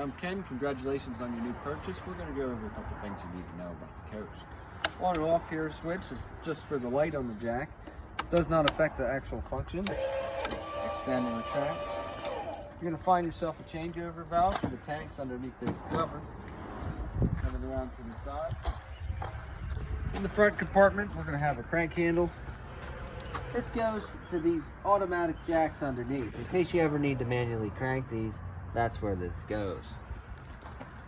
I'm Ken. Congratulations on your new purchase. We're going to go over a couple things you need to know about the coach. On and off here switch is just for the light on the jack. Does not affect the actual function. Extend and retract. You're going to find yourself a changeover valve for the tanks underneath this cover. Coming around to the side. In the front compartment, we're going to have a crank handle. This goes to these automatic jacks underneath. In case you ever need to manually crank these, that's where this goes.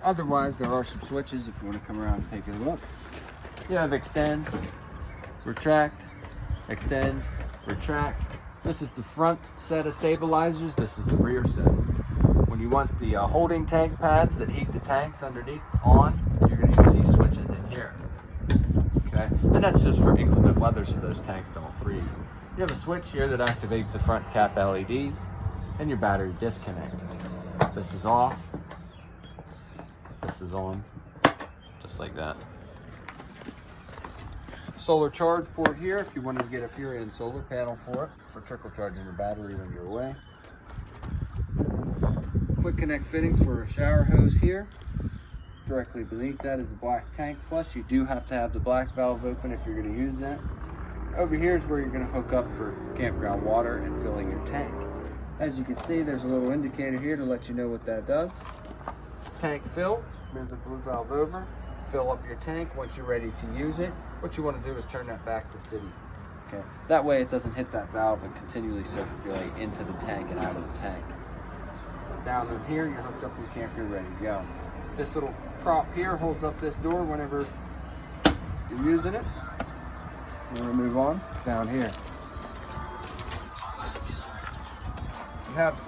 Otherwise, there are some switches if you want to come around and take a look. You have extend, retract, extend, retract. This is the front set of stabilizers. This is the rear set. When you want the holding tank pads that heat the tanks underneath on, you're going to use these switches in here. Okay, and that's just for inclement weather so those tanks don't freeze. You have a switch here that activates the front cap LEDs and your battery disconnect. This is off, this is on, just like that. Solar charge port here if you want to get a Furion solar panel for it, for trickle charging your battery when you're away. Quick connect fittings for a shower hose here. Directly beneath that is a black tank flush. You do have to have the black valve open if you're going to use that. Over here is where you're going to hook up for campground water and filling your tank. As you can see, there's a little indicator here to let you know what that does. Tank fill, move the blue valve over, fill up your tank. Once you're ready to use it, what you want to do is turn that back to city. Okay, that way it doesn't hit that valve and continually circulate into the tank and out of the tank. Down in here, you're hooked up to the camper, ready to go. This little prop here holds up this door whenever you're using it. We're going to move on down here. You have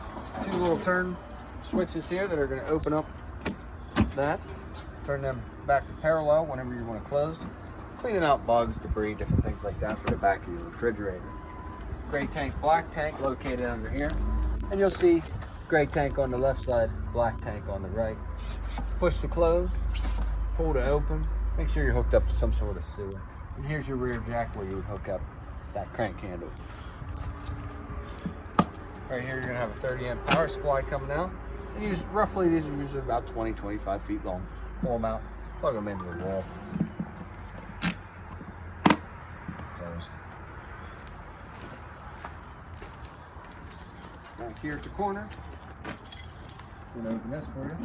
two little turn switches here that are going to open up that. Turn them back to parallel whenever you want to close. Cleaning out bugs, debris, different things like that for the back of your refrigerator. Gray tank, black tank located under here. And you'll see gray tank on the left side, black tank on the right. Push to close, pull to open. Make sure you're hooked up to some sort of sewer. And here's your rear jack where you would hook up that crank handle. Right here, you're gonna have a 30 amp power supply coming out. And roughly, these are usually about 20-25 feet long. Pull them out, plug them into the wall. Closed. Back here at the corner. I'm gonna open this for you.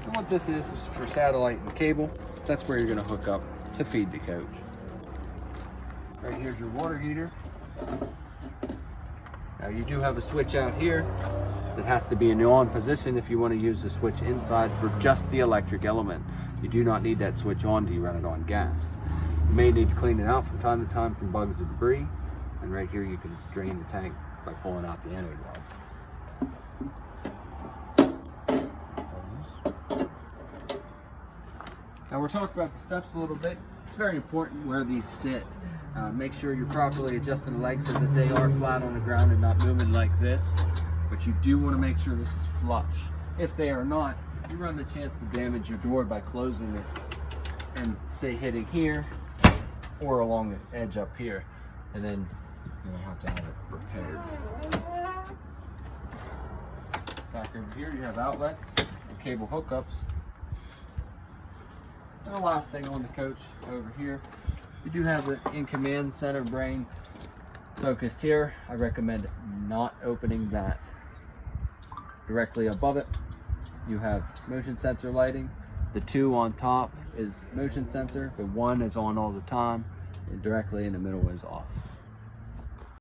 And what this is for satellite and cable. That's where you're gonna hook up to feed the coach. Right here's your water heater. Now you do have a switch out here that has to be in the on position if you want to use the switch inside for just the electric element. You do not need that switch on to run it on gas. You may need to clean it out from time to time from bugs or debris. And right here you can drain the tank by pulling out the anode valve. Now we're talking about the steps a little bit. It's very important where these sit. Make sure you're properly adjusting the legs so that they are flat on the ground and not moving like this. But you do want to make sure this is flush. If they are not, you run the chance to damage your door by closing it and say hitting here or along the edge up here. And then you're going to have to have it repaired. Back over here you have outlets and cable hookups. And the last thing on the coach over here, you do have the in-command center brain focused here. I recommend not opening that. Directly above it, you have motion sensor lighting. The 2 on top is motion sensor. The 1 is on all the time, and directly in the middle is off.